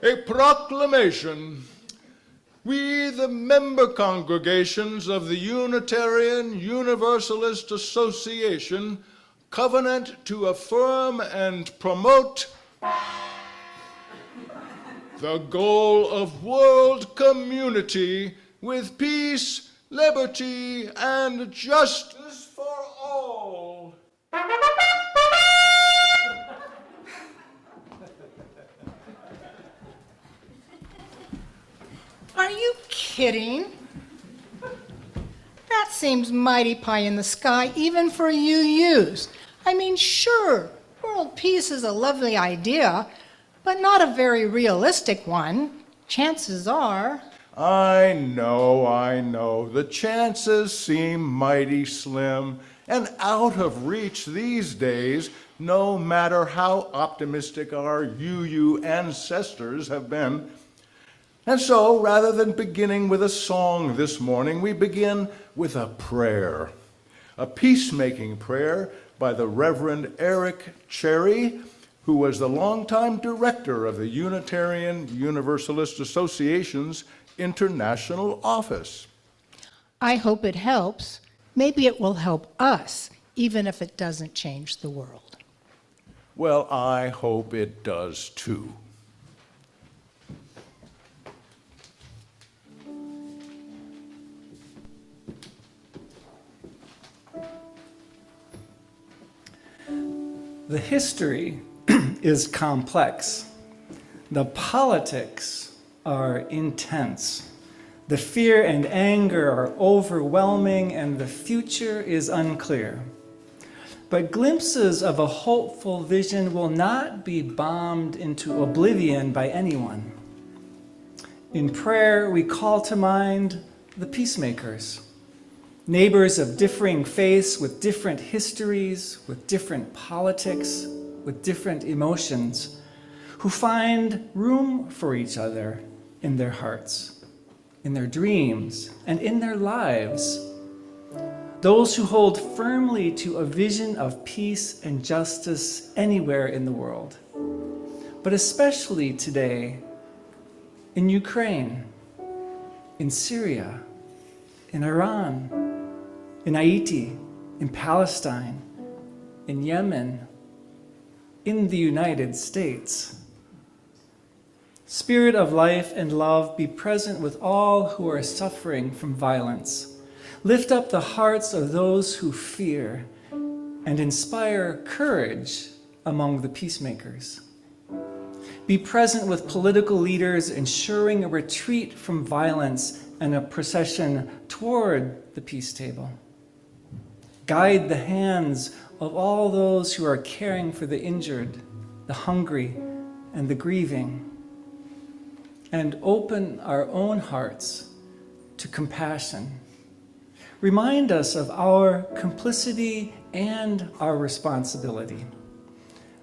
A proclamation. We, the member congregations of the Unitarian Universalist Association, covenant to affirm and promote the goal of world community with peace, liberty, and justice for all. Are you kidding? That seems mighty pie in the sky, even for UUs. I mean, sure, world peace is a lovely idea, but not a very realistic one. Chances are. I know. The chances seem mighty slim and out of reach these days, no matter how optimistic our UU ancestors have been. And so, rather than beginning with a song this morning, we begin with a prayer, a peacemaking prayer by the Reverend Eric Cherry, who was the longtime director of the Unitarian Universalist Association's international office. I hope it helps. Maybe it will help us, even if it doesn't change the world. Well, I hope it does too. The history is complex. The politics are intense. The fear and anger are overwhelming, and the future is unclear. But glimpses of a hopeful vision will not be bombed into oblivion by anyone. In prayer, we call to mind the peacemakers, neighbors of differing faiths with different histories, with different politics, with different emotions, who find room for each other in their hearts, in their dreams, and in their lives. Those who hold firmly to a vision of peace and justice anywhere in the world, but especially today in Ukraine, in Syria, in Iran, in Haiti, in Palestine, in Yemen, in the United States. Spirit of life and love, be present with all who are suffering from violence. Lift up the hearts of those who fear and inspire courage among the peacemakers. Be present with political leaders, ensuring a retreat from violence and a procession toward the peace table. Guide the hands of all those who are caring for the injured, the hungry, and the grieving. And open our own hearts to compassion. Remind us of our complicity and our responsibility.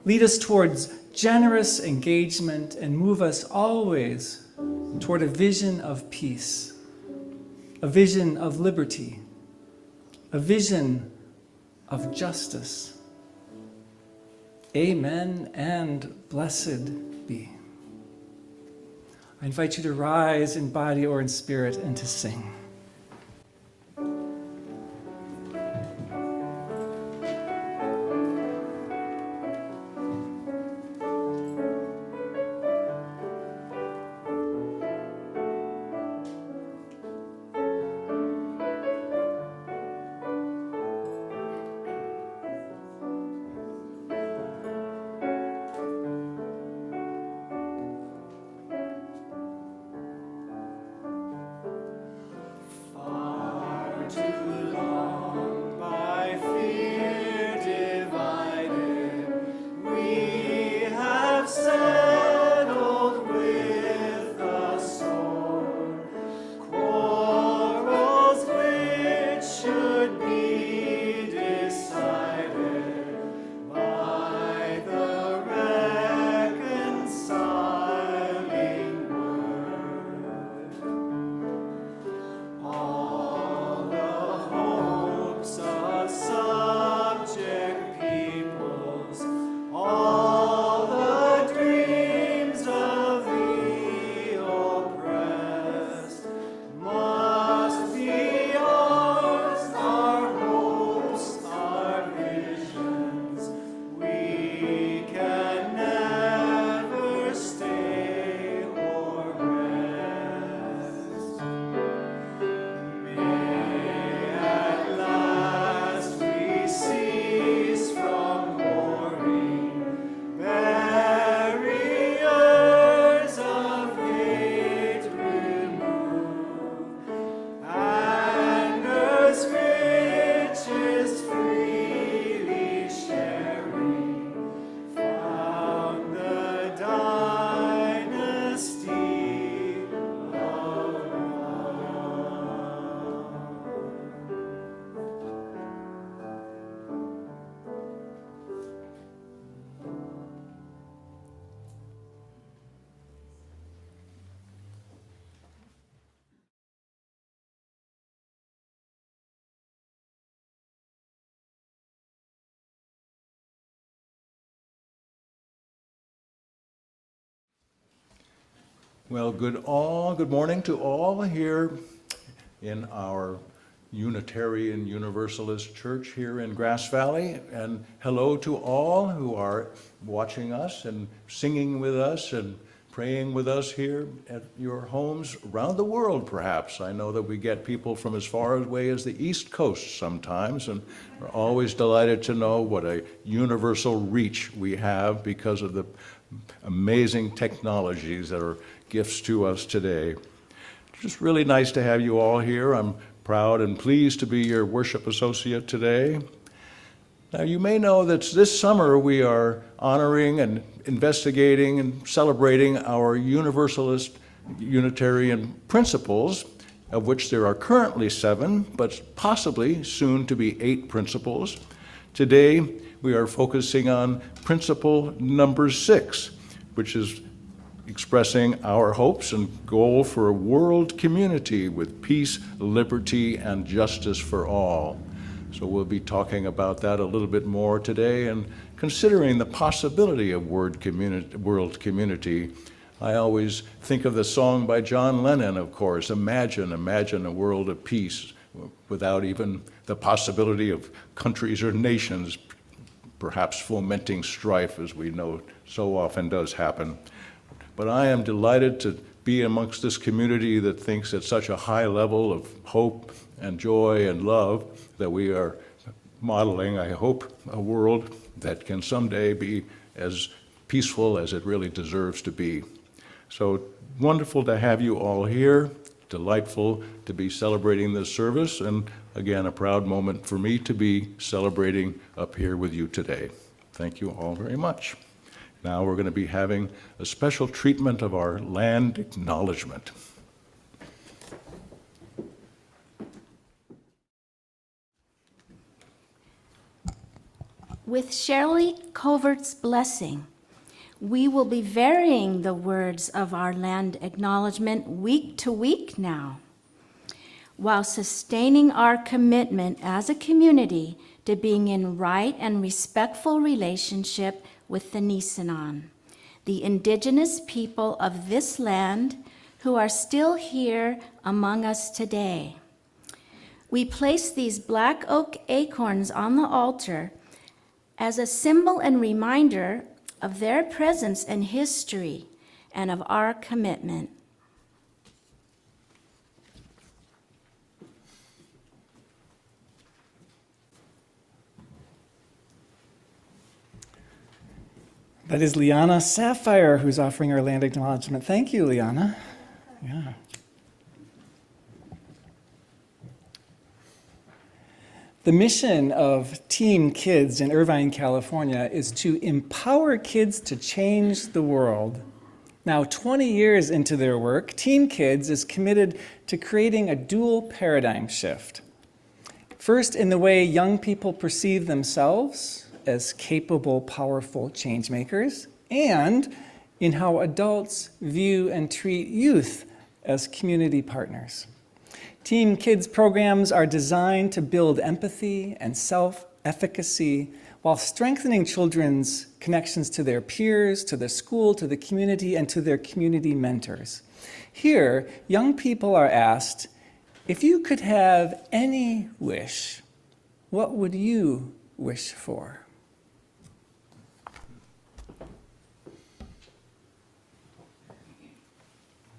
Lead us towards generous engagement and move us always toward a vision of peace, a vision of liberty, a vision of justice. Amen and blessed be. I invite you to rise in body or in spirit and to sing. Well, good morning to all here in our Unitarian Universalist Church here in Grass Valley, and hello to all who are watching us and singing with us and praying with us here at your homes around the world, perhaps. I know that we get people from as far away as the East Coast sometimes, and we're always delighted to know what a universal reach we have because of the amazing technologies that are gifts to us today. Just really nice to have you all here. I'm proud and pleased to be your worship associate today. Now, you may know that this summer we are honoring and investigating and celebrating our Universalist Unitarian principles, of which there are currently 7, but possibly soon to be 8 principles. Today, we are focusing on principle number 6, which is expressing our hopes and goal for a world community with peace, liberty, and justice for all. So we'll be talking about that a little bit more today and considering the possibility of world community. I always think of the song by John Lennon, of course, imagine a world of peace without even the possibility of countries or nations perhaps fomenting strife, as we know so often does happen. But I am delighted to be amongst this community that thinks at such a high level of hope and joy and love that we are modeling, I hope, a world that can someday be as peaceful as it really deserves to be. So wonderful to have you all here, delightful to be celebrating this service, and again, a proud moment for me to be celebrating up here with you today. Thank you all very much. Now we're going to be having a special treatment of our land acknowledgement. With Shirley Covert's blessing, we will be varying the words of our land acknowledgement week to week now, while sustaining our commitment as a community to being in right and respectful relationship with the Nisenan, the indigenous people of this land who are still here among us today. We place these black oak acorns on the altar as a symbol and reminder of their presence and history and of our commitment. That is Liana Sapphire who's offering our land acknowledgement. Thank you, Liana. Yeah. The mission of Team Kids in Irvine, California is to empower kids to change the world. Now, 20 years into their work, Team Kids is committed to creating a dual paradigm shift. First, in the way young people perceive themselves as capable, powerful change makers, and in how adults view and treat youth as community partners. Team Kids programs are designed to build empathy and self-efficacy while strengthening children's connections to their peers, to the school, to the community, and to their community mentors. Here, young people are asked, if you could have any wish, what would you wish for?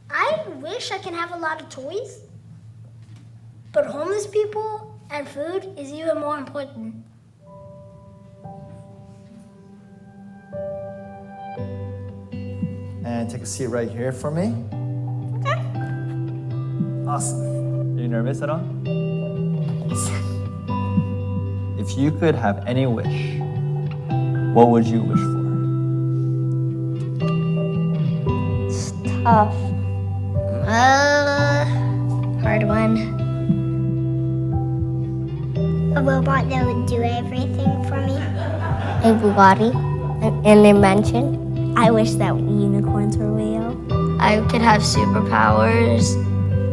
I wish I can have a lot of toys, but homeless people and food is even more important. And take a seat right here for me. Okay. Awesome. Are you nervous at all? If you could have any wish, what would you wish for? It's tough. Hard one. A robot that would do everything for me. A Bugatti, an invention. I wish that unicorns were real. I could have superpowers.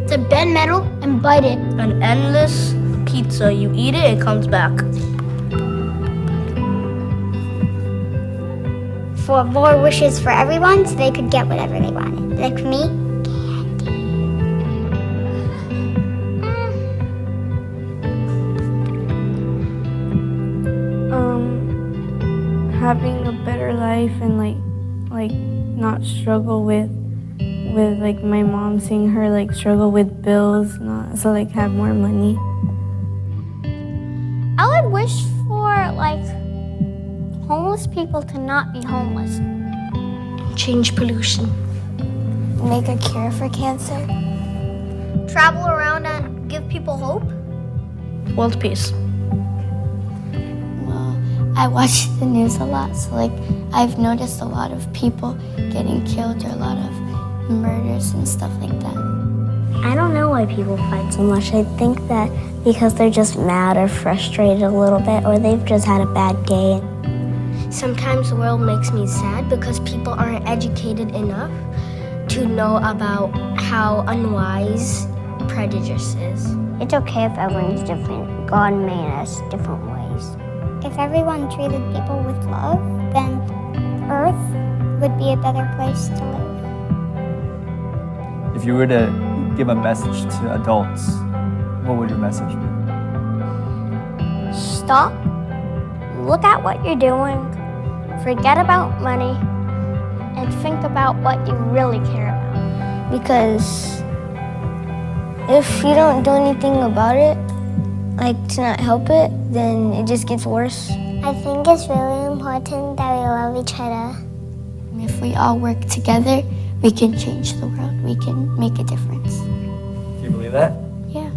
To bend metal and bite it. An endless pizza. You eat it, it comes back. For more wishes for everyone so they could get whatever they wanted. Like me, having a better life and like not struggle with like my mom, seeing her like struggle with bills, not so like have more money. I would wish for like homeless people to not be homeless. Change pollution. Make a cure for cancer. Travel around and give people hope. World peace. Well, I watch the news a lot, so like I've noticed a lot of people getting killed or a lot of murders and stuff like that. I don't know why people fight so much. I think that because they're just mad or frustrated a little bit, or they've just had a bad day. Sometimes the world makes me sad because people aren't educated enough to know about how unwise prejudice is. It's okay if everyone's different. God made us different ways. If everyone treated people with love, then Earth would be a better place to live. If you were to give a message to adults, what would your message be? Stop, look at what you're doing, forget about money, and think about what you really care about. Because if you don't do anything about it, like to not help it, then it just gets worse. I think it's really important that we love each other. If we all work together, we can change the world. We can make a difference. Do you believe that? Yeah.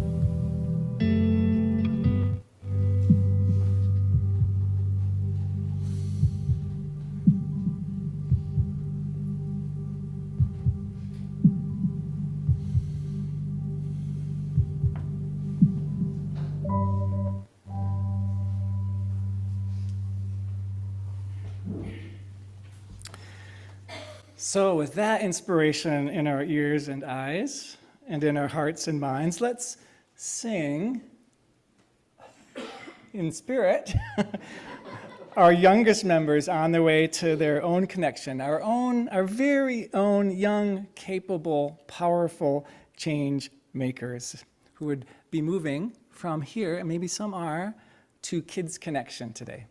So with that inspiration in our ears and eyes, and in our hearts and minds, let's sing in spirit our youngest members on their way to their own connection, our very own young, capable, powerful change makers who would be moving from here, and maybe some are, to Kids Connection today.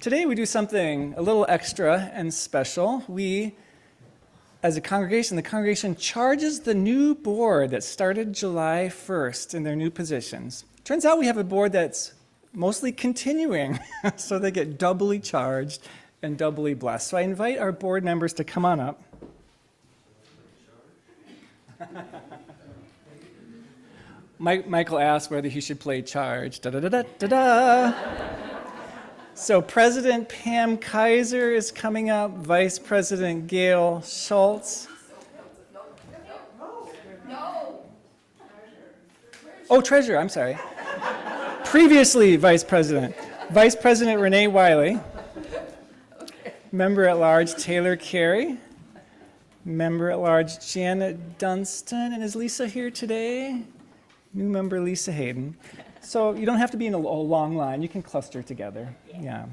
Today we do something a little extra and special. We, as a congregation, the congregation charges the new board that started July 1st in their new positions. Turns out we have a board that's mostly continuing, so they get doubly charged and doubly blessed. So I invite our board members to come on up. Michael asked whether he should play charge. Da-da-da-da-da-da. So President Pam Kaiser is coming up, Vice President Gail Schultz. Oh, Treasurer, I'm sorry. Previously Vice President Renee Wiley. Member at Large Taylor Carey. Member at Large Janet Dunstan. And is Lisa here today? New member Lisa Hayden. So you don't have to be in a long line. You can cluster together. Yeah.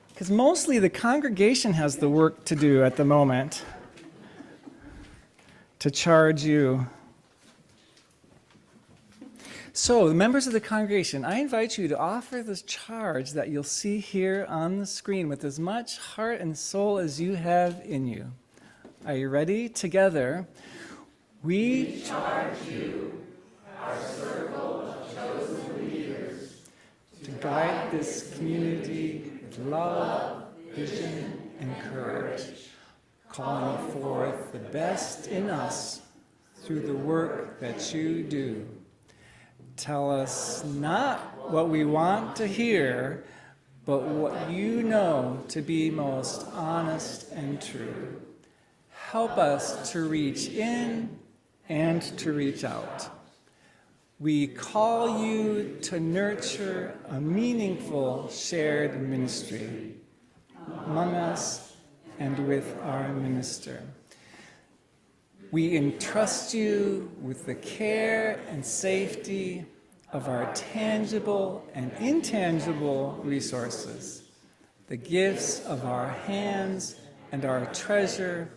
Because mostly the congregation has the work to do at the moment to charge you. So the members of the congregation, I invite you to offer this charge that you'll see here on the screen with as much heart and soul as you have in you. Are you ready? Together, we charge you, our circle of chosen leaders, to guide this community with love, vision, and courage, calling forth the best in us through the work that you do. Tell us not what we want to hear, but what you know to be most honest and true. Help us to reach in and to reach out. We call you to nurture a meaningful shared ministry among us and with our minister. We entrust you with the care and safety of our tangible and intangible resources, the gifts of our hands and our treasure,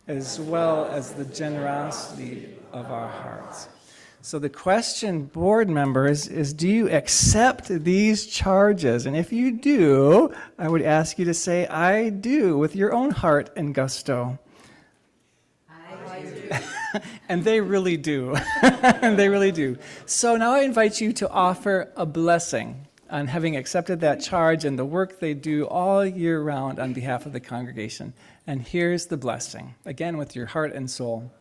as well as the generosity of our hearts. So the question, board members, is do you accept these charges? And if you do, I would ask you to say, I do, with your own heart and gusto. And they really do. And they really do. So now I invite you to offer a blessing on having accepted that charge and the work they do all year round on behalf of the congregation. And here's the blessing, again with your heart and soul.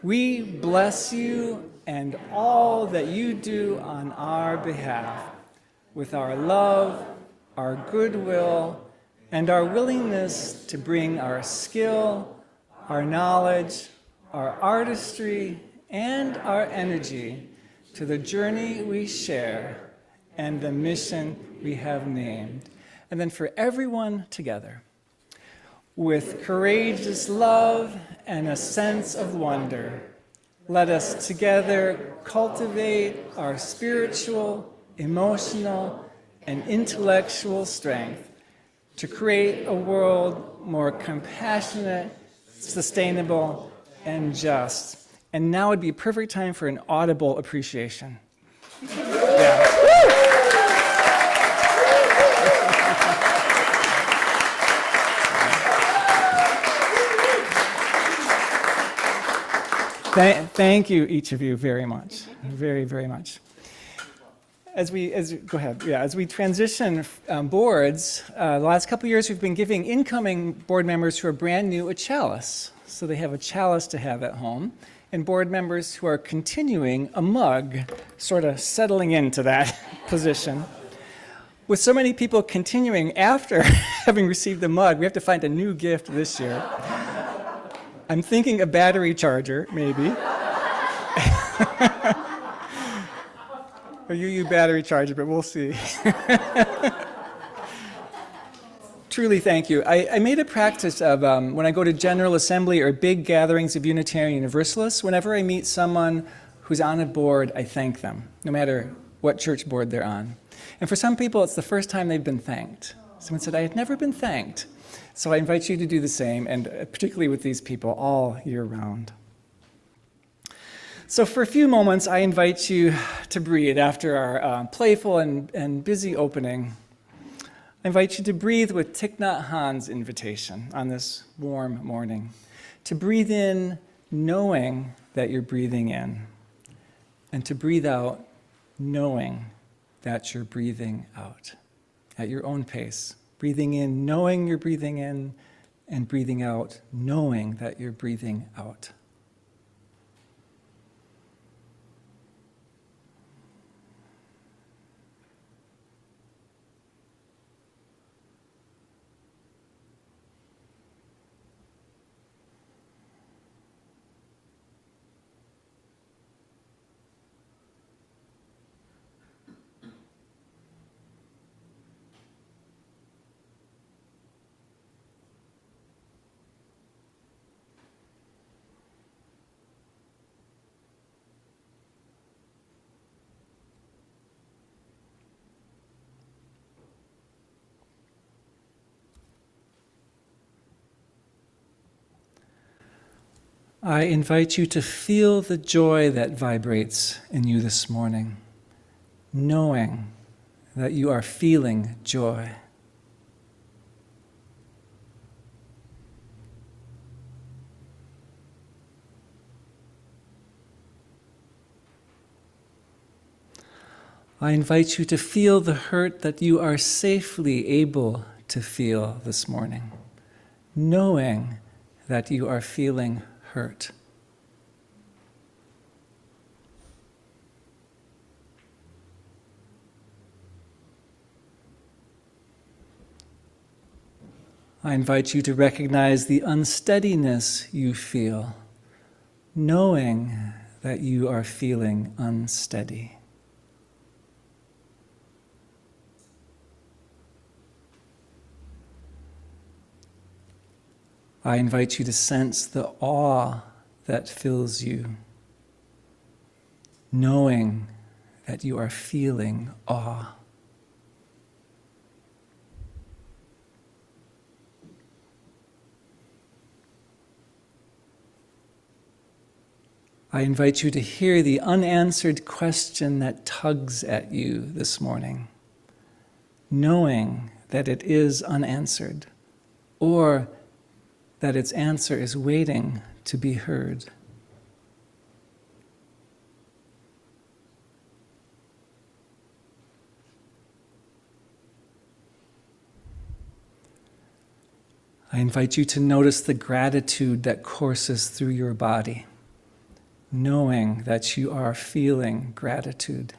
We bless you and all that you do on our behalf with our love, our goodwill, and our willingness to bring our skill, our knowledge, our artistry, and our energy to the journey we share and the mission we have named. And then for everyone together, with courageous love and a sense of wonder, let us together cultivate our spiritual, emotional, and intellectual strength to create a world more compassionate, sustainable, and just. And now would be a perfect time for an audible appreciation. Yeah. Thank you, each of you, very much. Very, very much. As we transition boards, the last couple of years we've been giving incoming board members who are brand new a chalice. So they have a chalice to have at home. And board members who are continuing a mug, sort of settling into that position. With so many people continuing after having received the mug, we have to find a new gift this year. I'm thinking a battery charger, maybe. A UU battery charger, but we'll see. Truly, thank you. I made a practice of when I go to General Assembly or big gatherings of Unitarian Universalists, whenever I meet someone who's on a board, I thank them, no matter what church board they're on. And for some people, it's the first time they've been thanked. Someone said, I had never been thanked. So I invite you to do the same, and particularly with these people all year round. So for a few moments, I invite you to breathe after our playful and busy opening. I invite you to breathe with Thich Nhat Hanh's invitation on this warm morning. To breathe in knowing that you're breathing in. And to breathe out knowing that you're breathing out at your own pace. Breathing in, knowing you're breathing in, and breathing out, knowing that you're breathing out. I invite you to feel the joy that vibrates in you this morning, knowing that you are feeling joy. I invite you to feel the hurt that you are safely able to feel this morning, knowing that you are feeling hurt. I invite you to recognize the unsteadiness you feel, knowing that you are feeling unsteady. I invite you to sense the awe that fills you, knowing that you are feeling awe. I invite you to hear the unanswered question that tugs at you this morning, knowing that it is unanswered, or that its answer is waiting to be heard. I invite you to notice the gratitude that courses through your body, knowing that you are feeling gratitude.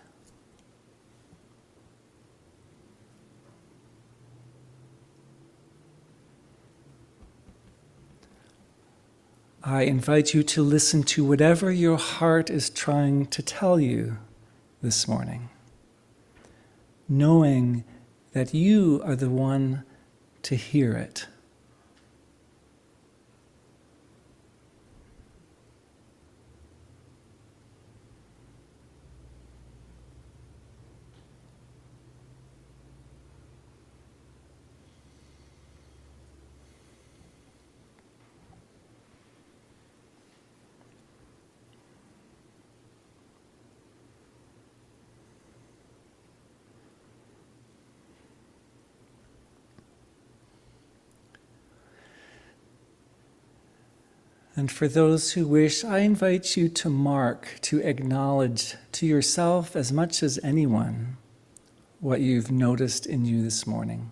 I invite you to listen to whatever your heart is trying to tell you this morning, knowing that you are the one to hear it. And for those who wish, I invite you to mark, to acknowledge to yourself as much as anyone what you've noticed in you this morning.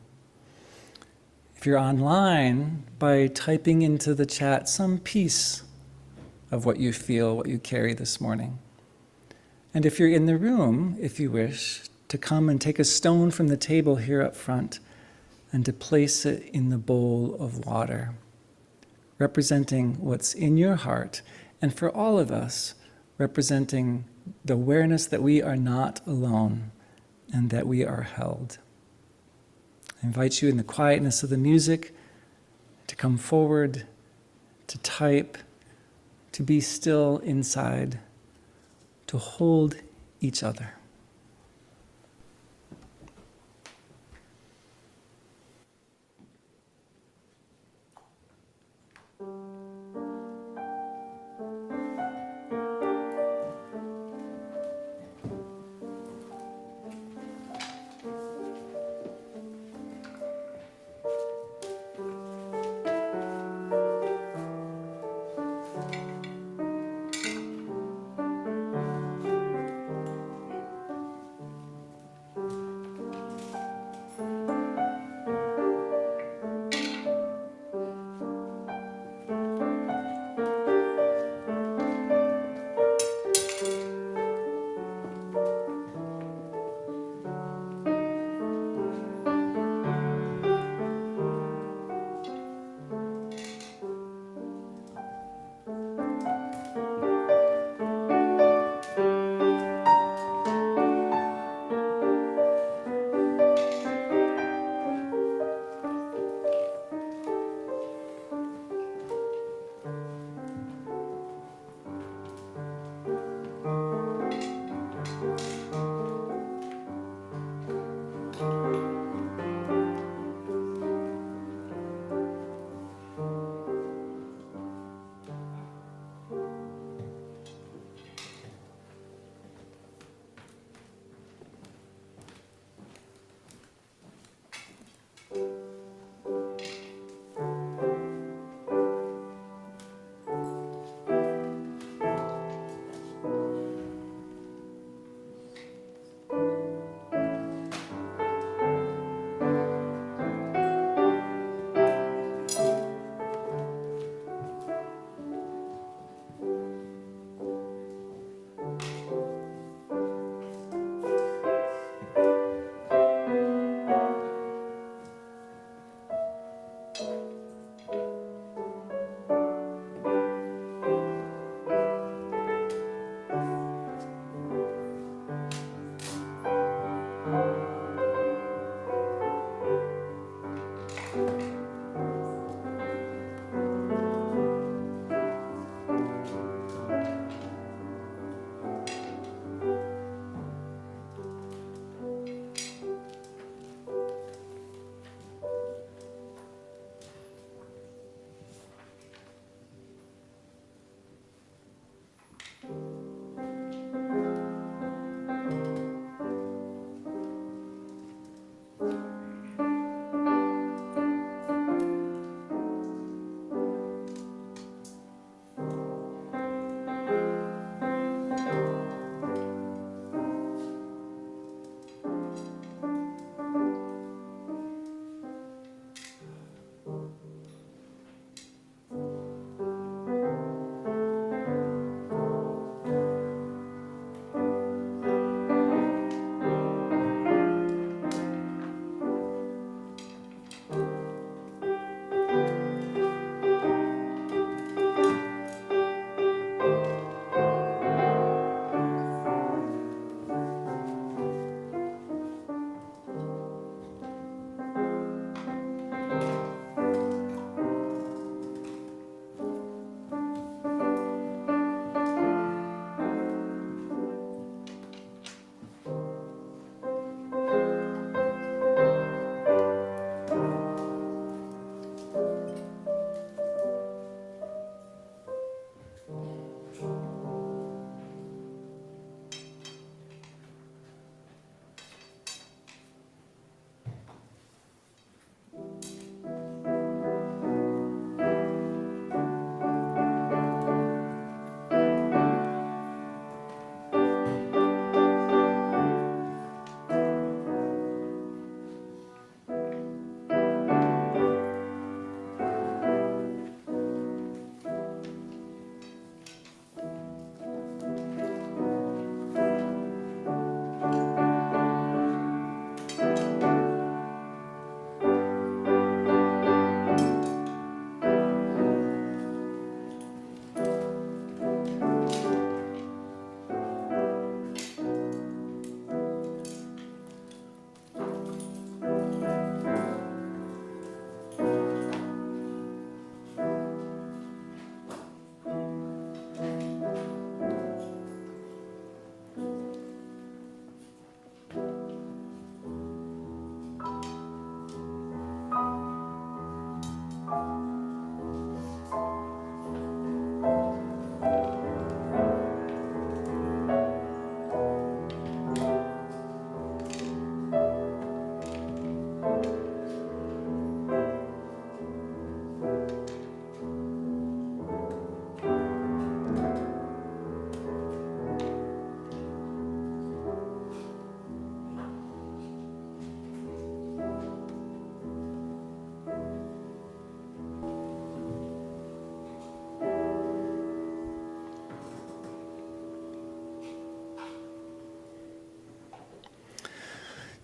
If you're online, by typing into the chat some piece of what you feel, what you carry this morning. And if you're in the room, if you wish, to come and take a stone from the table here up front and to place it in the bowl of water, representing what's in your heart, and for all of us, representing the awareness that we are not alone and that we are held. I invite you in the quietness of the music to come forward, to type, to be still inside, to hold each other.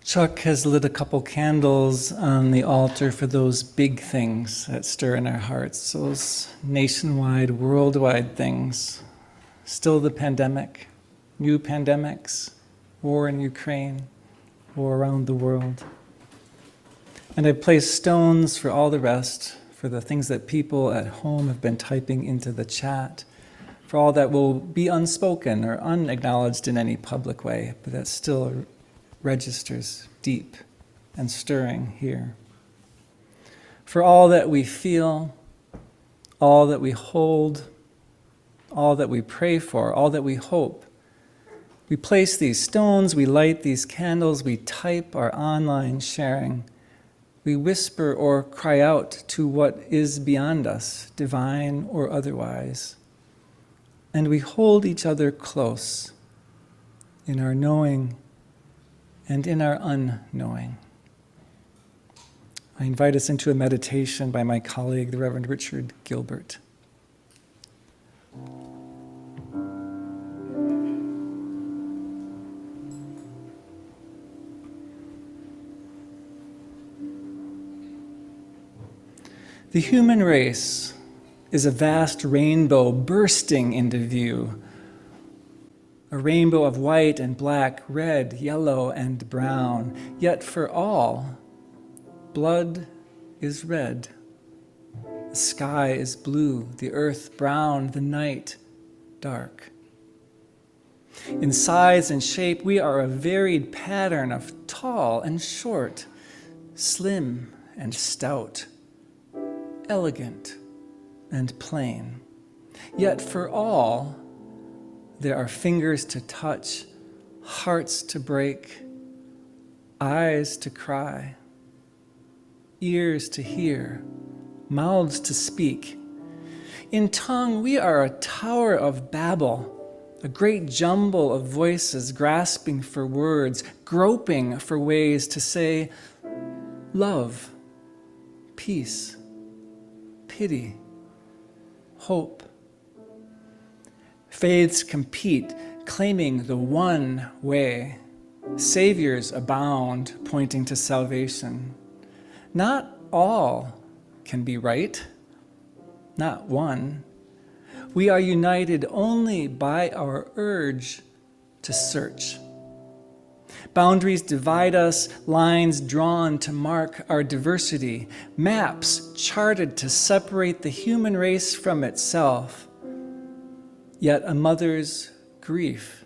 Chuck has lit a couple candles on the altar for those big things that stir in our hearts, those nationwide, worldwide things. Still the pandemic, new pandemics, war in Ukraine, war around the world. And I placed stones for all the rest, for the things that people at home have been typing into the chat, for all that will be unspoken or unacknowledged in any public way, but that still registers deep and stirring here. For all that we feel, all that we hold, all that we pray for, all that we hope, we place these stones, we light these candles, we type our online sharing, we whisper or cry out to what is beyond us, divine or otherwise, and we hold each other close in our knowing and in our unknowing. I invite us into a meditation by my colleague, the Reverend Richard Gilbert. The human race is a vast rainbow bursting into view. A rainbow of white and black, red, yellow, and brown. Yet for all, blood is red. The sky is blue, the earth brown, the night dark. In size and shape, we are a varied pattern of tall and short, slim and stout, elegant and plain. Yet for all, there are fingers to touch, hearts to break, eyes to cry, ears to hear, mouths to speak. In tongue, we are a tower of Babel, a great jumble of voices grasping for words, groping for ways to say love, peace, pity, hope. Faiths compete, claiming the one way. Saviors abound, pointing to salvation. Not all can be right, not one. We are united only by our urge to search. Boundaries divide us, lines drawn to mark our diversity, maps charted to separate the human race from itself. Yet a mother's grief,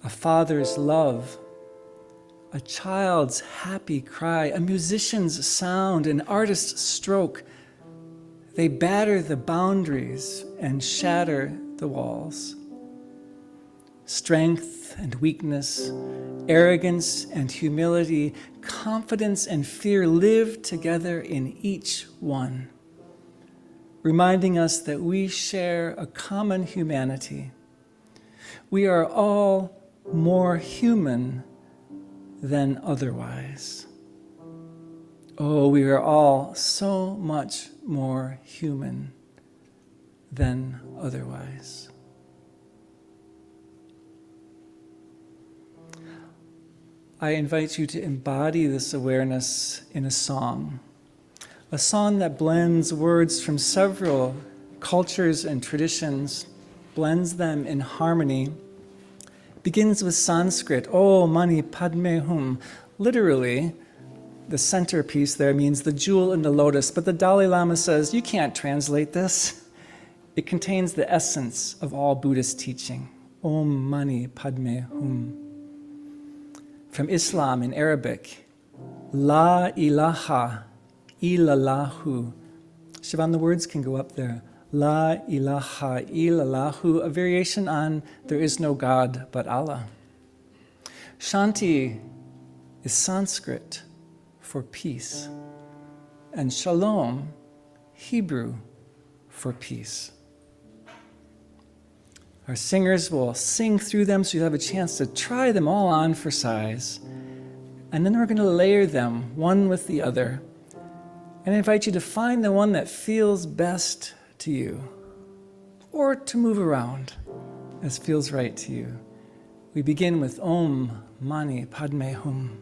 a father's love, a child's happy cry, a musician's sound, an artist's stroke, they batter the boundaries and shatter the walls. Strength and weakness, arrogance and humility, confidence and fear live together in each one, reminding us that we share a common humanity. We are all more human than otherwise. Oh, we are all so much more human than otherwise. I invite you to embody this awareness in a song that blends words from several cultures and traditions, blends them in harmony, begins with Sanskrit, Om Mani Padme Hum. Literally, the centerpiece there means the jewel in the lotus, but the Dalai Lama says, you can't translate this. It contains the essence of all Buddhist teaching. Om Mani Padme Hum. From Islam in Arabic, La ilaha illallahu. Siobhan, the words can go up there. La ilaha illallahu, a variation on there is no God but Allah. Shanti is Sanskrit for peace, and shalom, Hebrew for peace. Our singers will sing through them so you'll have a chance to try them all on for size. And then we're going to layer them one with the other. And I invite you to find the one that feels best to you, or to move around as feels right to you. We begin with Om Mani Padme Hum.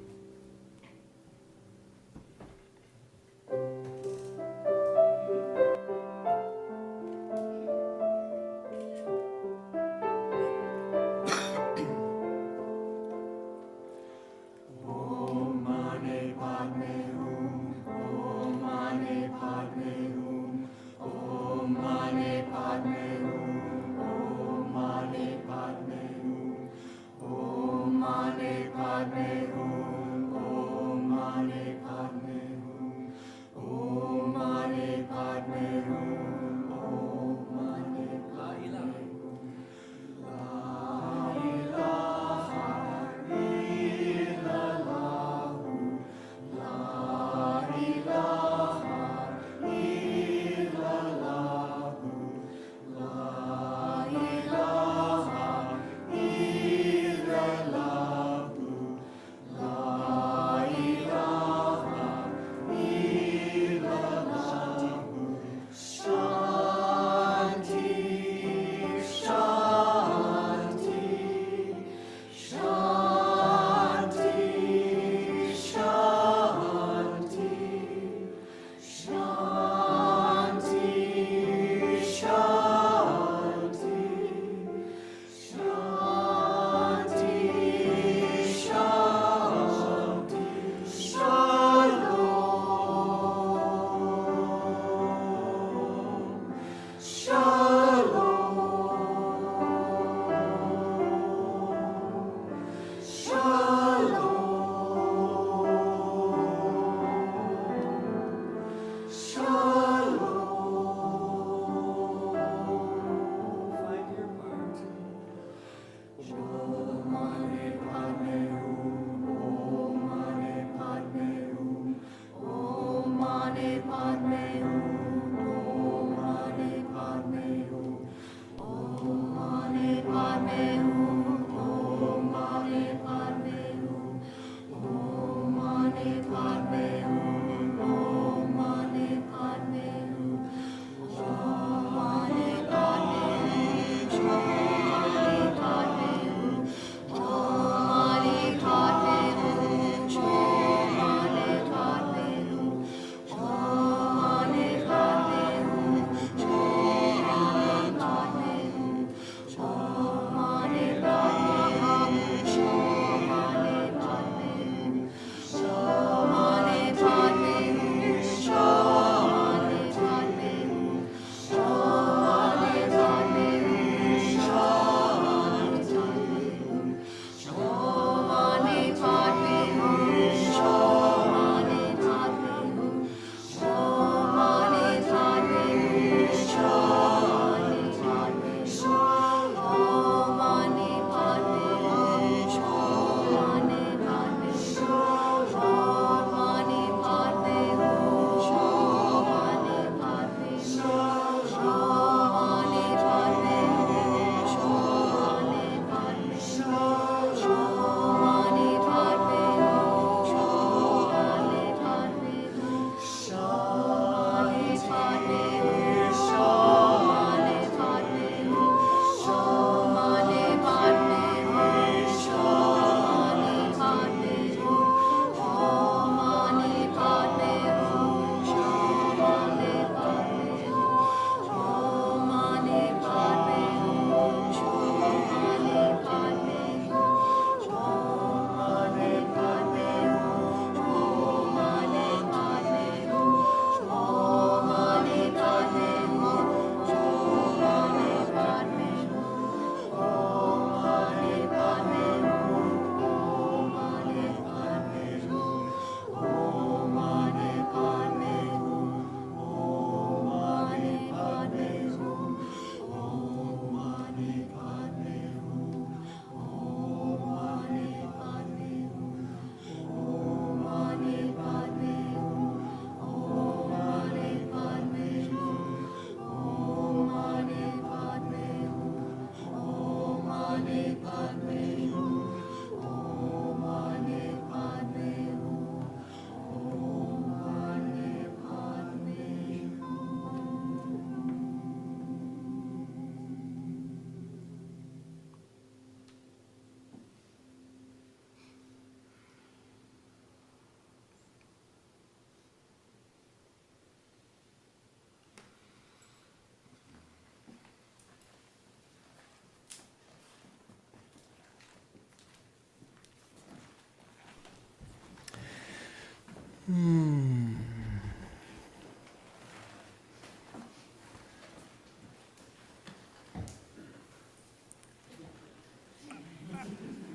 Padme Hum.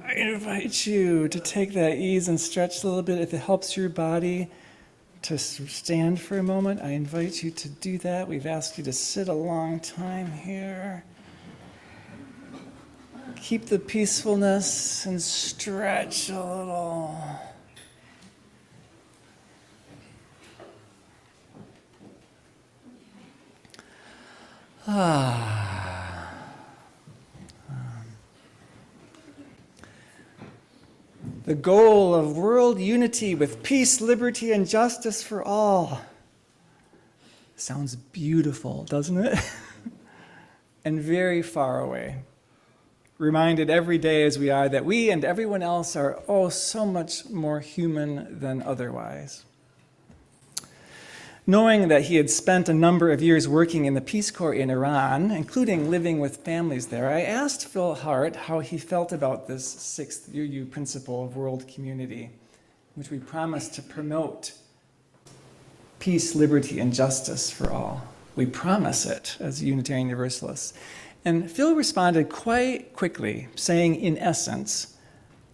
I invite you to take that ease and stretch a little bit. If it helps your body to stand for a moment, I invite you to do that. We've asked you to sit a long time here. Keep the peacefulness and stretch a little. The goal of world unity with peace, liberty, and justice for all. Sounds beautiful, doesn't it? And very far away. Reminded every day as we are that we and everyone else are so much more human than otherwise. Knowing that he had spent a number of years working in the Peace Corps in Iran, including living with families there, I asked Phil Hart how he felt about this 6th UU principle of world community, which we promise to promote peace, liberty, and justice for all. We promise it as Unitarian Universalists. And Phil responded quite quickly, saying, in essence,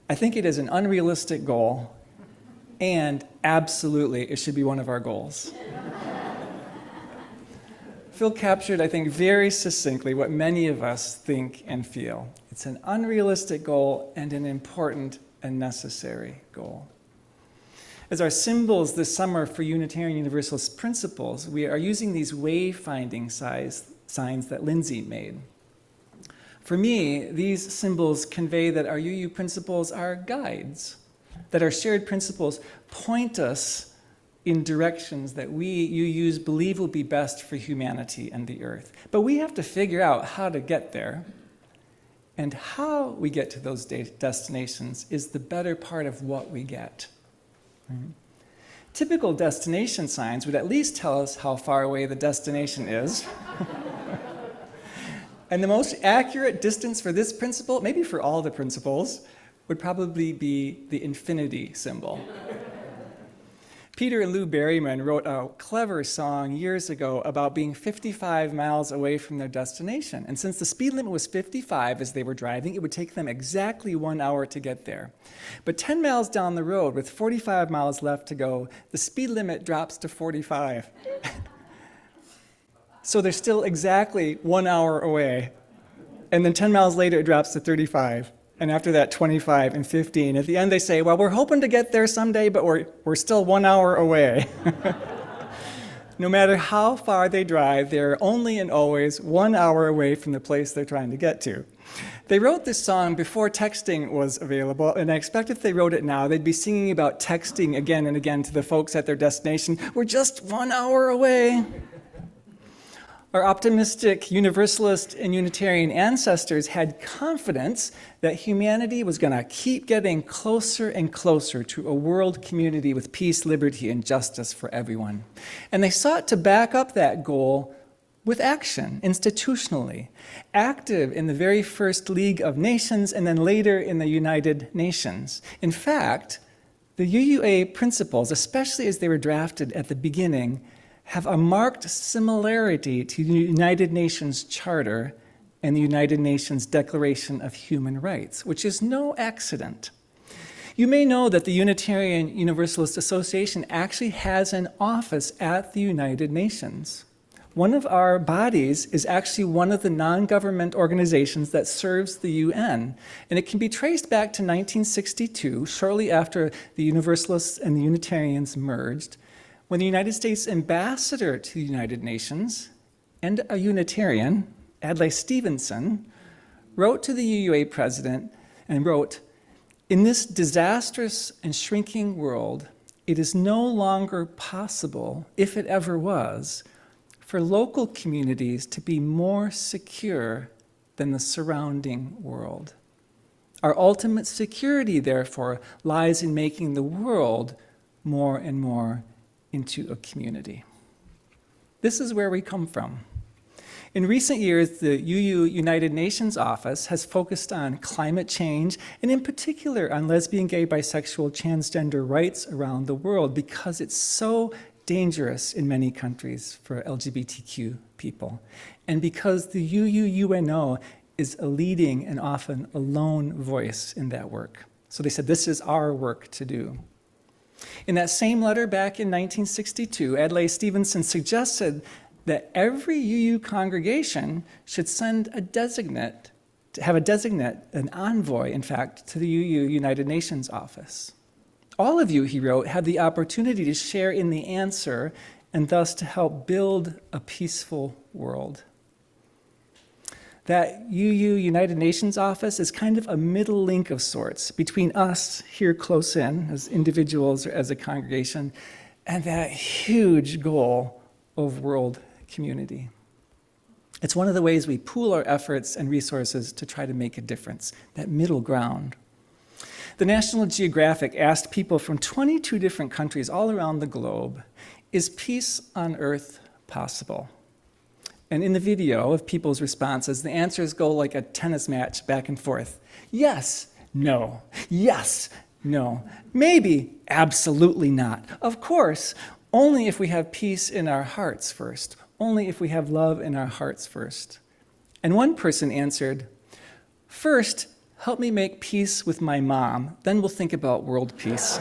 I think it is an unrealistic goal, and absolutely it should be one of our goals. Phil captured, I think, very succinctly what many of us think and feel. It's an unrealistic goal and an important and necessary goal. As our symbols this summer for Unitarian Universalist principles, we are using these wayfinding signs that Lindsay made. For me, these symbols convey that our UU principles are guides, that our shared principles point us in directions that we, UUs, believe will be best for humanity and the earth. But we have to figure out how to get there. And how we get to those destinations is the better part of what we get. Right? Typical destination signs would at least tell us how far away the destination is. And the most accurate distance for this principle, maybe for all the principles, would probably be the infinity symbol. Peter and Lou Berryman wrote a clever song years ago about being 55 miles away from their destination. And since the speed limit was 55 as they were driving, it would take them exactly 1 hour to get there. But 10 miles down the road, with 45 miles left to go, the speed limit drops to 45. So they're still exactly 1 hour away. And then 10 miles later, it drops to 35. And after that, 25 and 15. At the end, they say, well, we're hoping to get there someday, but we're still 1 hour away. No matter how far they drive, they're only and always 1 hour away from the place they're trying to get to. They wrote this song before texting was available, and I expect if they wrote it now, they'd be singing about texting again and again to the folks at their destination. We're just 1 hour away. Our optimistic Universalist and Unitarian ancestors had confidence that humanity was going to keep getting closer and closer to a world community with peace, liberty, and justice for everyone. And they sought to back up that goal with action, institutionally, active in the very first League of Nations and then later in the United Nations. In fact, the UUA principles, especially as they were drafted at the beginning, have a marked similarity to the United Nations Charter and the United Nations Declaration of Human Rights, which is no accident. You may know that the Unitarian Universalist Association actually has an office at the United Nations. One of our bodies is actually one of the non-government organizations that serves the UN, and it can be traced back to 1962, shortly after the Universalists and the Unitarians merged, when the United States ambassador to the United Nations and a Unitarian, Adlai Stevenson, wrote to the UUA president and wrote, "In this disastrous and shrinking world, it is no longer possible, if it ever was, for local communities to be more secure than the surrounding world. Our ultimate security, therefore, lies in making the world more and more into a community." This is where we come from. In recent years, the UU United Nations Office has focused on climate change and in particular on lesbian, gay, bisexual, transgender rights around the world because it's so dangerous in many countries for LGBTQ people and because the UUNO is a leading and often a lone voice in that work. So they said, this is our work to do. In that same letter back in 1962, Adlai Stevenson suggested that every UU congregation should send a designate, an envoy, in fact, to the UU United Nations office. All of you, he wrote, have the opportunity to share in the answer and thus to help build a peaceful world. That UU United Nations office is kind of a middle link of sorts between us here close in as individuals or as a congregation and that huge goal of world community. It's one of the ways we pool our efforts and resources to try to make a difference, that middle ground. The National Geographic asked people from 22 different countries all around the globe, is peace on earth possible? And in the video of people's responses, the answers go like a tennis match back and forth. Yes, no, yes, no, maybe, absolutely not. Of course, only if we have peace in our hearts first, only if we have love in our hearts first. And one person answered, first, help me make peace with my mom, then we'll think about world peace.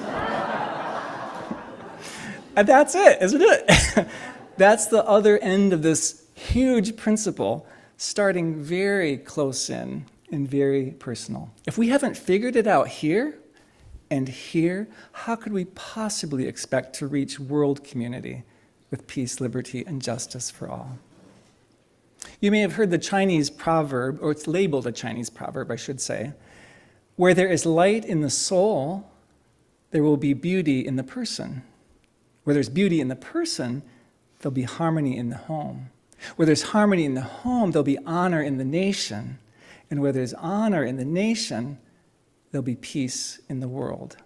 And that's it, isn't it? That's the other end of this huge principle, starting very close in and very personal. If we haven't figured it out here, and here, how could we possibly expect to reach world community with peace, liberty, and justice for all? You may have heard the Chinese proverb, or it's labeled a Chinese proverb, I should say, where there is light in the soul, there will be beauty in the person. Where there's beauty in the person, there'll be harmony in the home. Where there's harmony in the home, there'll be honor in the nation. And where there's honor in the nation, there'll be peace in the world.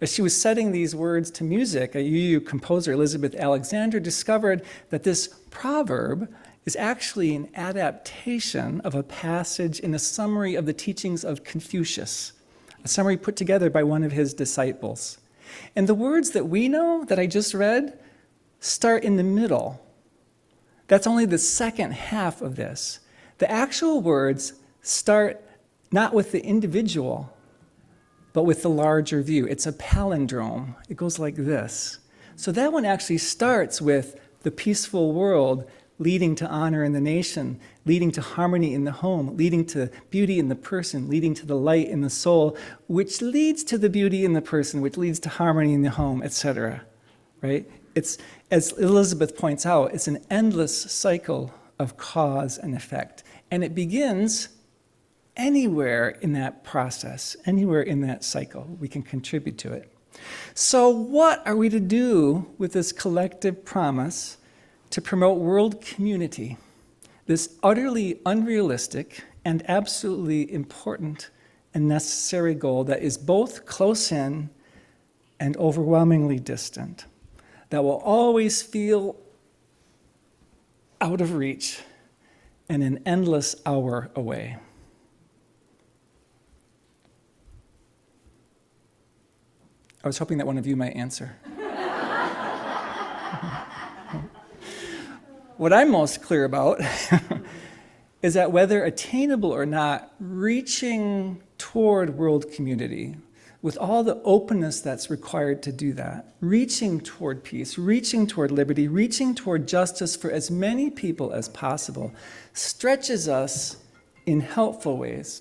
As she was setting these words to music, a UU composer, Elizabeth Alexander, discovered that this proverb is actually an adaptation of a passage in a summary of the teachings of Confucius, a summary put together by one of his disciples. And the words that we know, that I just read, start in the middle. That's only the second half of this. The actual words start not with the individual, but with the larger view. It's a palindrome. It goes like this. So that one actually starts with the peaceful world leading to honor in the nation, leading to harmony in the home, leading to beauty in the person, leading to the light in the soul, which leads to the beauty in the person, which leads to harmony in the home, etc. Right? It's, as Elizabeth points out, it's an endless cycle of cause and effect. And it begins anywhere in that process, anywhere in that cycle, we can contribute to it. So what are we to do with this collective promise to promote world community, this utterly unrealistic and absolutely important and necessary goal that is both close in and overwhelmingly distant, that will always feel out of reach and an endless hour away? I was hoping that one of you might answer. What I'm most clear about is that whether attainable or not, reaching toward world community with all the openness that's required to do that, reaching toward peace, reaching toward liberty, reaching toward justice for as many people as possible, stretches us in helpful ways.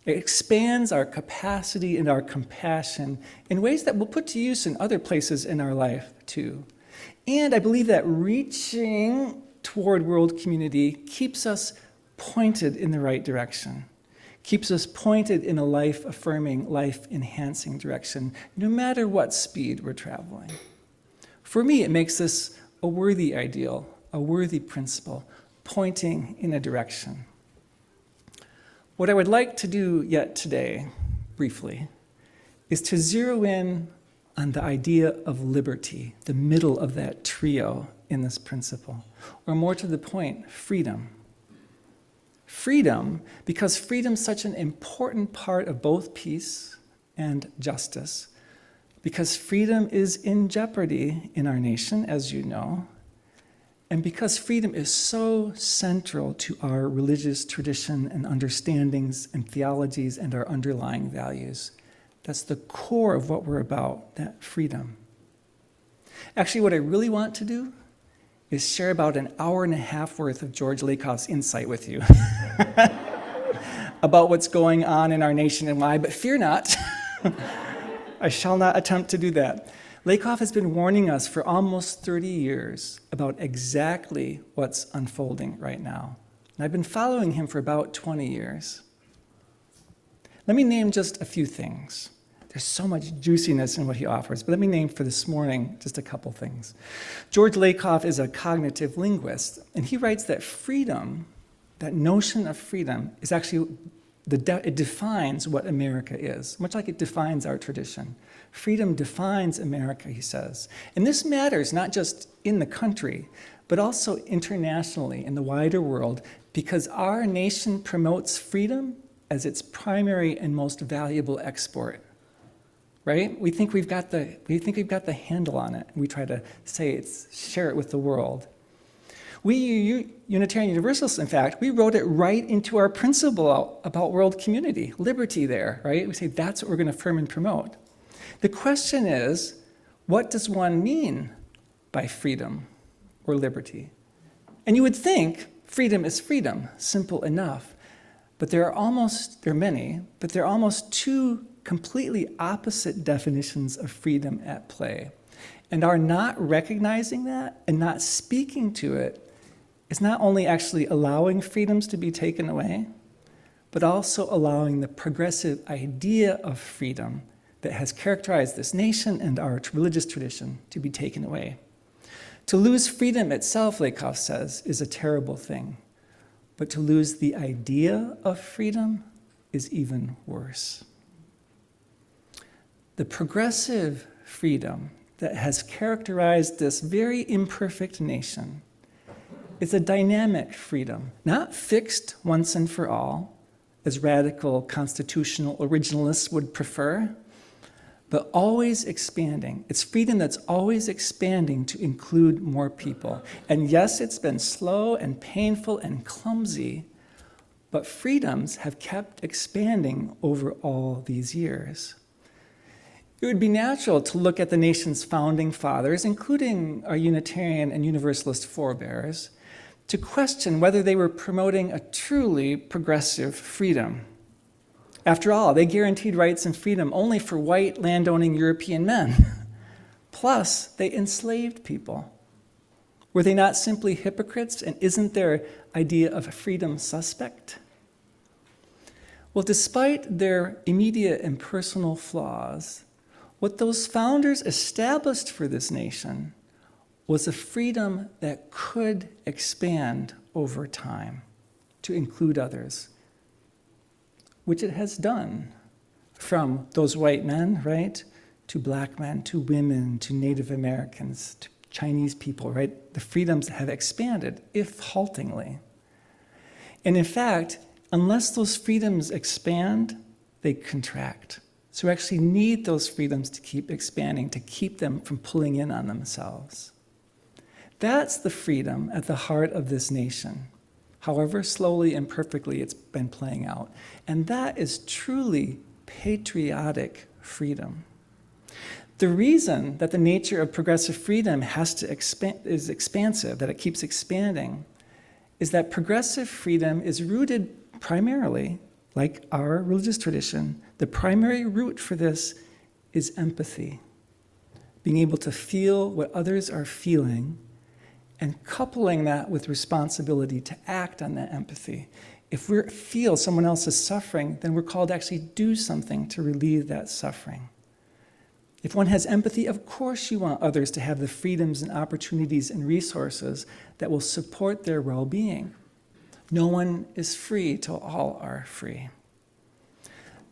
It expands our capacity and our compassion in ways that we'll put to use in other places in our life too. And I believe that reaching toward world community keeps us pointed in the right direction, keeps us pointed in a life-affirming, life-enhancing direction, no matter what speed we're traveling. For me, it makes this a worthy ideal, a worthy principle, pointing in a direction. What I would like to do yet today, briefly, is to zero in on the idea of liberty, the middle of that trio in this principle, or more to the point, freedom. Freedom, because freedom is such an important part of both peace and justice, because freedom is in jeopardy in our nation, as you know, and because freedom is so central to our religious tradition and understandings and theologies and our underlying values. That's the core of what we're about, that freedom. Actually, what I really want to do is share about an hour and a half worth of George Lakoff's insight with you about what's going on in our nation and why, but fear not, I shall not attempt to do that. Lakoff has been warning us for almost 30 years about exactly what's unfolding right now. And I've been following him for about 20 years. Let me name just a few things. There's so much juiciness in what he offers, but let me name for this morning just a couple things. George Lakoff is a cognitive linguist, and he writes that freedom, that notion of freedom, is actually, it defines what America is, much like it defines our tradition. Freedom defines America, he says. And this matters not just in the country, but also internationally in the wider world, because our nation promotes freedom as its primary and most valuable export. Right? We think we've got the handle on it. We try to share it with the world. We Unitarian Universalists, in fact, we wrote it right into our principle about world community, liberty there, right? We say that's what we're going to affirm and promote. The question is, what does one mean by freedom or liberty? And you would think freedom is freedom, simple enough. But there are almost too completely opposite definitions of freedom at play. And our not recognizing that and not speaking to it is not only actually allowing freedoms to be taken away, but also allowing the progressive idea of freedom that has characterized this nation and our religious tradition to be taken away. To lose freedom itself, Lakoff says, is a terrible thing. But to lose the idea of freedom is even worse. The progressive freedom that has characterized this very imperfect nation is a dynamic freedom, not fixed once and for all, as radical constitutional originalists would prefer, but always expanding. It's freedom that's always expanding to include more people. And yes, it's been slow and painful and clumsy, but freedoms have kept expanding over all these years. It would be natural to look at the nation's founding fathers, including our Unitarian and Universalist forebears, to question whether they were promoting a truly progressive freedom. After all, they guaranteed rights and freedom only for white landowning European men. Plus, they enslaved people. Were they not simply hypocrites, and isn't their idea of freedom suspect? Well, despite their immediate and personal flaws, what those founders established for this nation was a freedom that could expand over time to include others, which it has done, from those white men, right, to black men, to women, to Native Americans, to Chinese people, right? The freedoms have expanded, if haltingly. And in fact, unless those freedoms expand, they contract. So we actually need those freedoms to keep expanding, to keep them from pulling in on themselves. That's the freedom at the heart of this nation, however slowly and perfectly it's been playing out. And that is truly patriotic freedom. The reason that the nature of progressive freedom is expansive, that it keeps expanding, is that progressive freedom is rooted primarily, like our religious tradition, the primary root for this is empathy. Being able to feel what others are feeling and coupling that with responsibility to act on that empathy. If we feel someone else is suffering, then we're called to actually do something to relieve that suffering. If one has empathy, of course you want others to have the freedoms and opportunities and resources that will support their well-being. No one is free till all are free.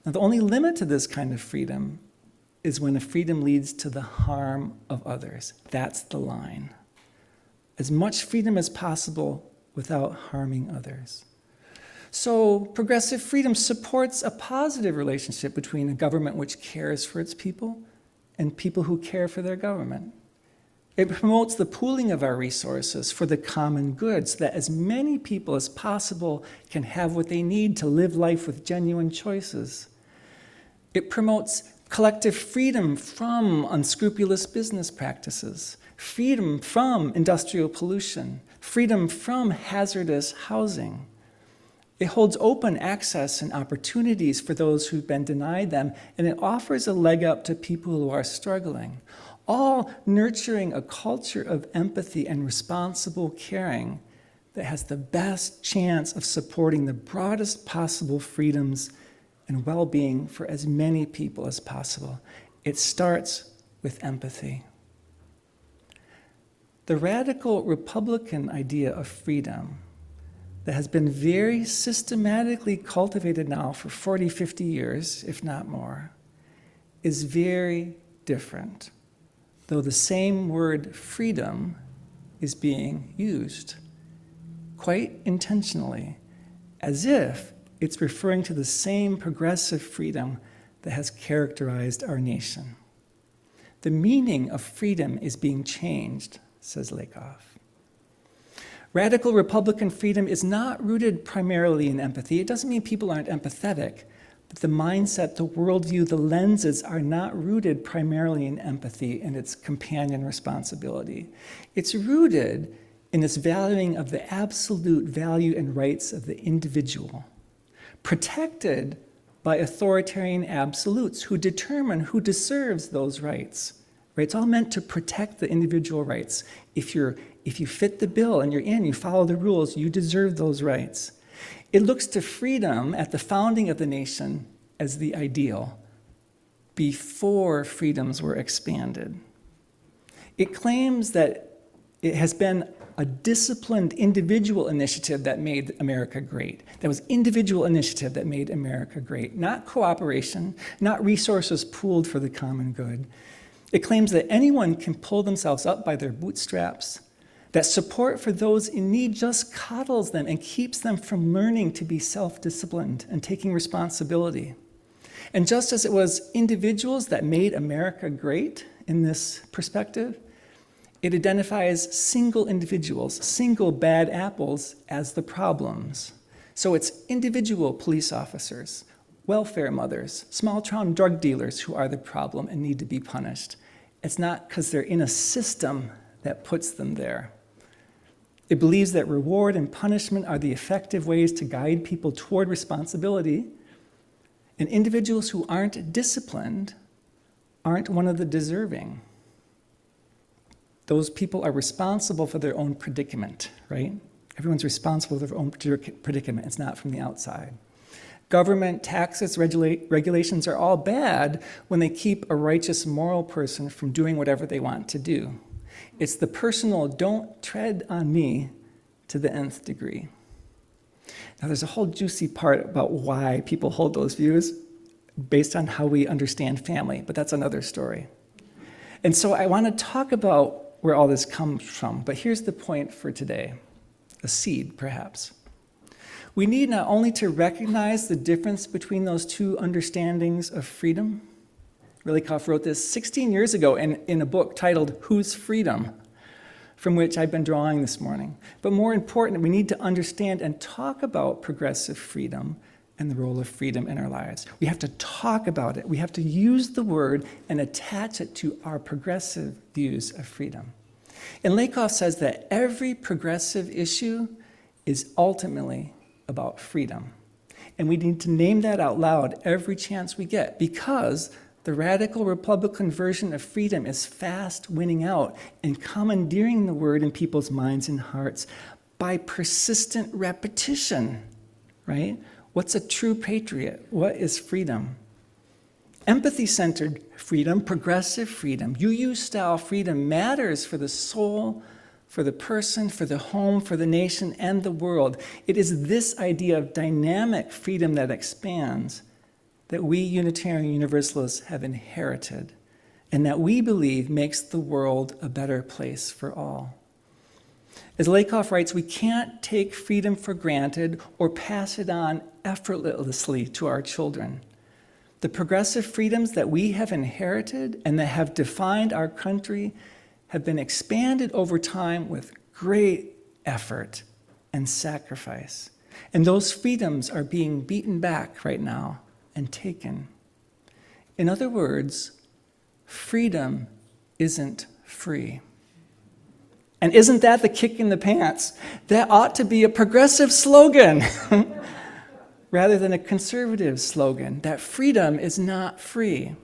Now, the only limit to this kind of freedom is when a freedom leads to the harm of others. That's the line. As much freedom as possible without harming others. So progressive freedom supports a positive relationship between a government which cares for its people and people who care for their government. It promotes the pooling of our resources for the common good so that as many people as possible can have what they need to live life with genuine choices. It promotes collective freedom from unscrupulous business practices, freedom from industrial pollution, freedom from hazardous housing. It holds open access and opportunities for those who've been denied them, and it offers a leg up to people who are struggling, all nurturing a culture of empathy and responsible caring that has the best chance of supporting the broadest possible freedoms and well-being for as many people as possible. It starts with empathy. The radical Republican idea of freedom that has been very systematically cultivated now for 40, 50 years, if not more, is very different, though the same word freedom is being used quite intentionally, as if it's referring to the same progressive freedom that has characterized our nation. The meaning of freedom is being changed, says Lakoff. Radical Republican freedom is not rooted primarily in empathy. It doesn't mean people aren't empathetic, but the mindset, the worldview, the lenses are not rooted primarily in empathy and its companion responsibility. It's rooted in its valuing of the absolute value and rights of the individual, protected by authoritarian absolutes who determine who deserves those rights. Right? It's all meant to protect the individual rights. If you fit the bill and you're in, you follow the rules, you deserve those rights. It looks to freedom at the founding of the nation as the ideal before freedoms were expanded. It claims that it has been a disciplined individual initiative that made America great. That was individual initiative that made America great, not cooperation, not resources pooled for the common good. It claims that anyone can pull themselves up by their bootstraps, that support for those in need just coddles them and keeps them from learning to be self-disciplined and taking responsibility. And just as it was individuals that made America great in this perspective, it identifies single individuals, single bad apples as the problems. So it's individual police officers, welfare mothers, small town drug dealers who are the problem and need to be punished. It's not because they're in a system that puts them there. It believes that reward and punishment are the effective ways to guide people toward responsibility, and individuals who aren't disciplined aren't one of the deserving. Those people are responsible for their own predicament, right? Everyone's responsible for their own predicament. It's not from the outside. Government, taxes, regulations are all bad when they keep a righteous moral person from doing whatever they want to do. It's the personal, don't tread on me to the nth degree. Now, there's a whole juicy part about why people hold those views based on how we understand family, but that's another story. And so I want to talk about where all this comes from, but here's the point for today, a seed, perhaps. We need not only to recognize the difference between those two understandings of freedom. Rilikoff wrote this 16 years ago in a book titled Whose Freedom?, from which I've been drawing this morning. But more important, we need to understand and talk about progressive freedom and the role of freedom in our lives. We have to talk about it. We have to use the word and attach it to our progressive views of freedom. And Lakoff says that every progressive issue is ultimately about freedom. And we need to name that out loud every chance we get, because the radical Republican version of freedom is fast winning out and commandeering the word in people's minds and hearts by persistent repetition, right? What's a true patriot? What is freedom? Empathy-centered freedom, progressive freedom, UU-style freedom matters for the soul, for the person, for the home, for the nation, and the world. It is this idea of dynamic freedom that expands that we Unitarian Universalists have inherited, and that we believe makes the world a better place for all. As Lakoff writes, we can't take freedom for granted or pass it on effortlessly to our children. The progressive freedoms that we have inherited and that have defined our country have been expanded over time with great effort and sacrifice. And those freedoms are being beaten back right now and taken. In other words, freedom isn't free. And isn't that the kick in the pants? That ought to be a progressive slogan rather than a conservative slogan, that freedom is not free.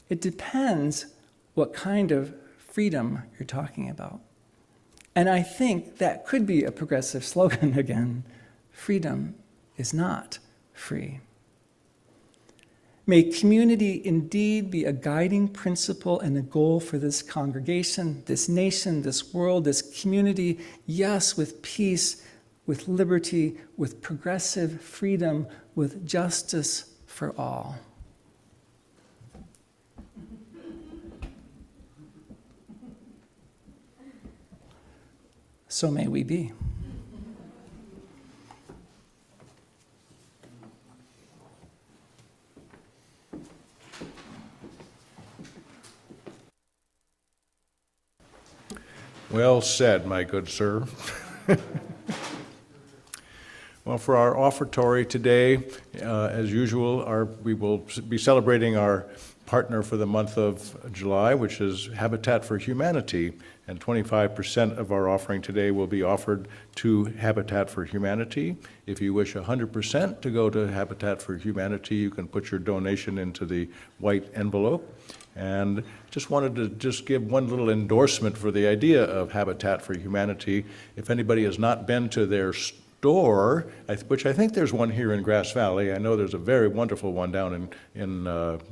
It depends what kind of freedom you're talking about. And I think that could be a progressive slogan again. Freedom is not free. May community indeed be a guiding principle and a goal for this congregation, this nation, this world, this community, yes, with peace, with liberty, with progressive freedom, with justice for all. So may we be. Well said, my good sir. Well, for our offertory today, as usual, we will be celebrating our partner for the month of July, which is Habitat for Humanity, and 25% of our offering today will be offered to Habitat for Humanity. If you wish 100% to go to Habitat for Humanity, you can put your donation into the white envelope. And just wanted to just give one little endorsement for the idea of Habitat for Humanity. If anybody has not been to their store, which I think there's one here in Grass Valley. I know there's a very wonderful one down in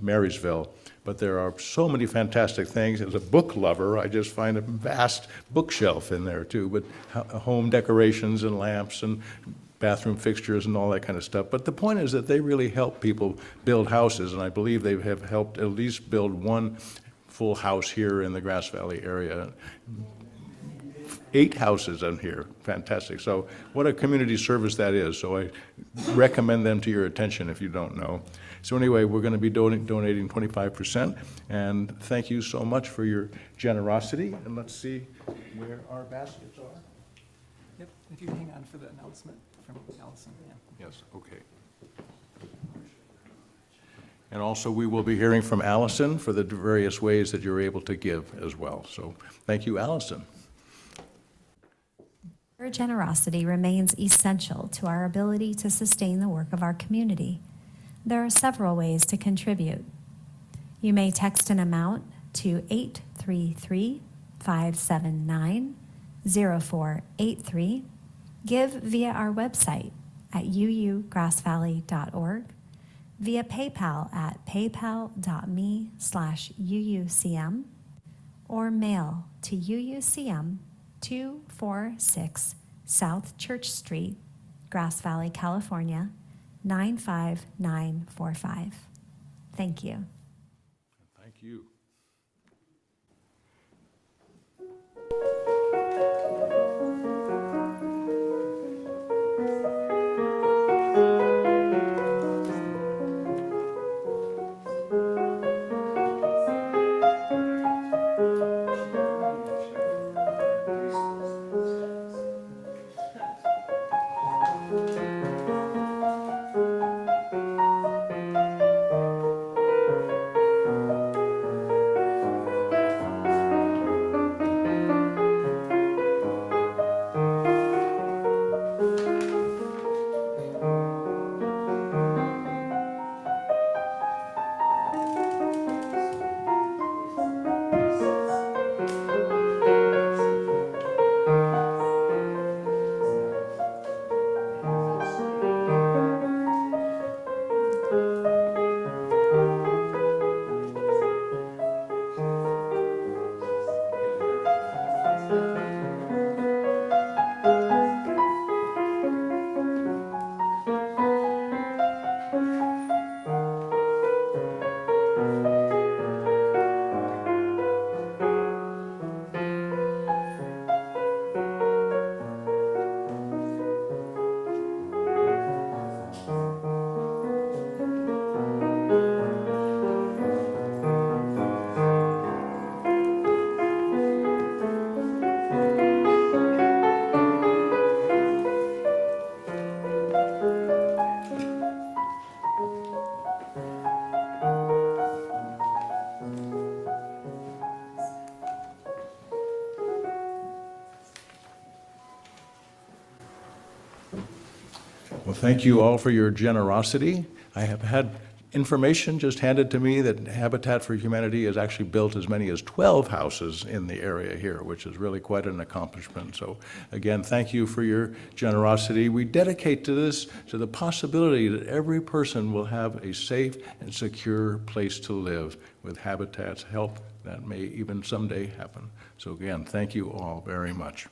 Marysville. But there are so many fantastic things. As a book lover, I just find a vast bookshelf in there too, but home decorations and lamps and bathroom fixtures and all that kind of stuff. But the point is that they really help people build houses, and I believe they have helped at least build one full house here in the Grass Valley area. 8 houses in here, fantastic. So what a community service that is. So I recommend them to your attention if you don't know. So anyway, we're going to be donating 25%, and thank you so much for your generosity. And let's see where our baskets are. Yep, if you hang on for the announcement from Allison. Yeah. Yes, okay. And also we will be hearing from Allison for the various ways that you're able to give as well. So thank you, Allison. Your generosity remains essential to our ability to sustain the work of our community. There are several ways to contribute. You may text an amount to 833-579-0483, give via our website at uugrassvalley.org, via PayPal at paypal.me/UUCM, or mail to UUCM 246 South Church Street, Grass Valley, California, 95945. Thank you. Thank you. Well, thank you all for your generosity. I have had information just handed to me that Habitat for Humanity has actually built as many as 12 houses in the area here, which is really quite an accomplishment. So again, thank you for your generosity. We dedicate to this, to the possibility that every person will have a safe and secure place to live with Habitat's help. That may even someday happen. So again, thank you all very much.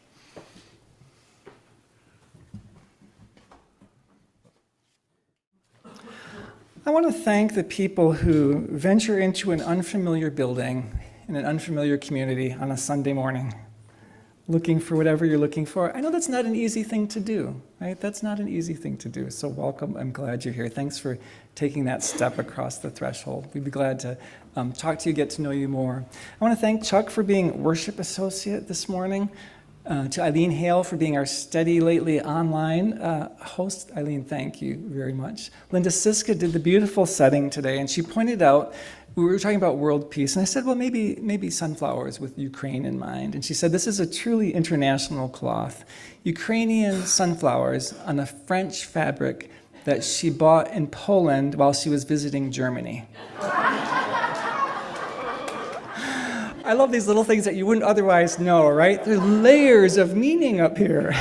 I want to thank the people who venture into an unfamiliar building in an unfamiliar community on a Sunday morning, looking for whatever you're looking for. I know that's not an easy thing to do, right? That's not an easy thing to do. So welcome. I'm glad you're here. Thanks for taking that step across the threshold. We'd be glad to talk to you, get to know you more. I want to thank Chuck for being worship associate this morning. To Eileen Hale for being our Steady Lately online host. Eileen, thank you very much. Linda Siska did the beautiful setting today, and she pointed out we were talking about world peace, and I said, well, maybe sunflowers with Ukraine in mind. And she said, this is a truly international cloth. Ukrainian sunflowers on a French fabric that she bought in Poland while she was visiting Germany. I love these little things that you wouldn't otherwise know, right? There are layers of meaning up here.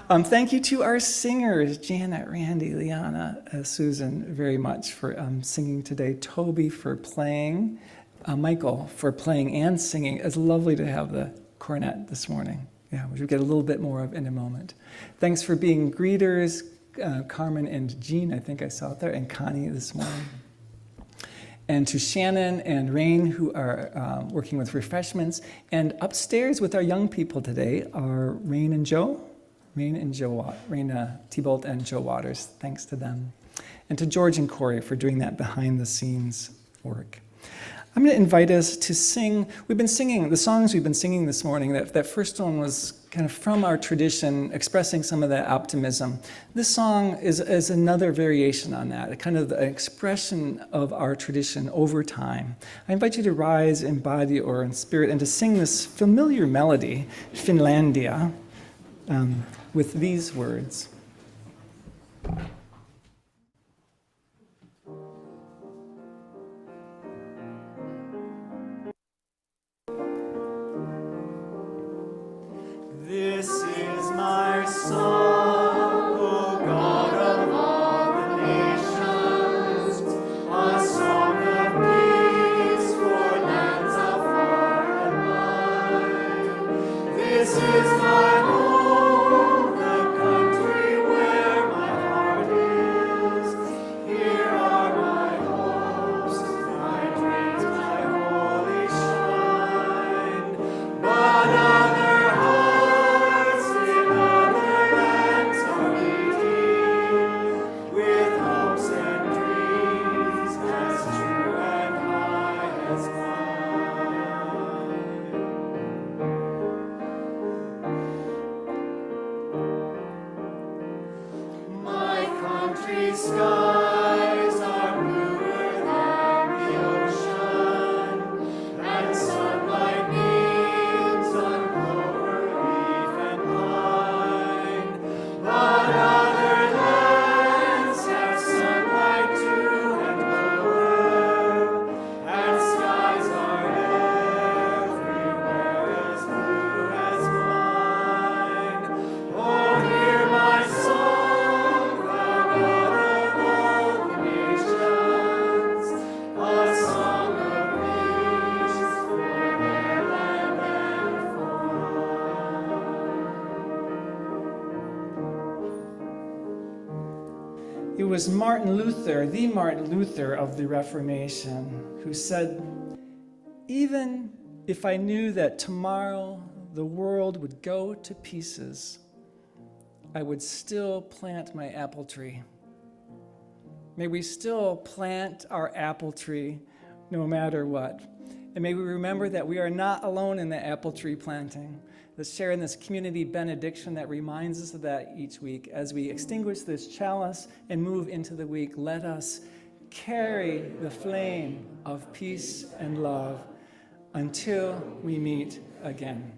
Thank you to our singers, Janet, Randy, Liana, Susan, very much for singing today. Toby for playing, Michael for playing and singing. It's lovely to have the cornet this morning. Yeah, which we'll get a little bit more of in a moment. Thanks for being greeters, Carmen and Jean, I think I saw it there, and Connie this morning. And to Shannon and Rain, who are working with refreshments. And upstairs with our young people today are Rain and Joe. Raina Thibault and Joe Waters. Thanks to them. And to George and Corey for doing that behind-the-scenes work. I'm going to invite us to sing. We've been singing, the songs we've been singing this morning, that first one was kind of from our tradition, expressing some of that optimism. This song is another variation on that, a kind of the expression of our tradition over time. I invite you to rise in body or in spirit and to sing this familiar melody, Finlandia, with these words. This is my song, O God of all the nations, a song of peace for lands afar and wide. This is my home, the country where my heart is. Here are my hopes, my dreams, my holy shrine. But other hearts in other lands are beating, with hopes and dreams as true and high as mine. My country's skies are bluer than the ocean, and sunlight beams on clover, leaf, and pine. But other lands have sunlight too and lower, and skies are everywhere as blue as mine. Oh, hear my song, the God of all the nations, a song of peace for their land and for It was Martin Luther, the Martin Luther of the Reformation, who said, even if I knew that tomorrow the world would go to pieces, I would still plant my apple tree. May we still plant our apple tree no matter what. And may we remember that we are not alone in the apple tree planting. Let's share in this community benediction that reminds us of that each week. As we extinguish this chalice and move into the week, let us carry the flame of peace and love until we meet again.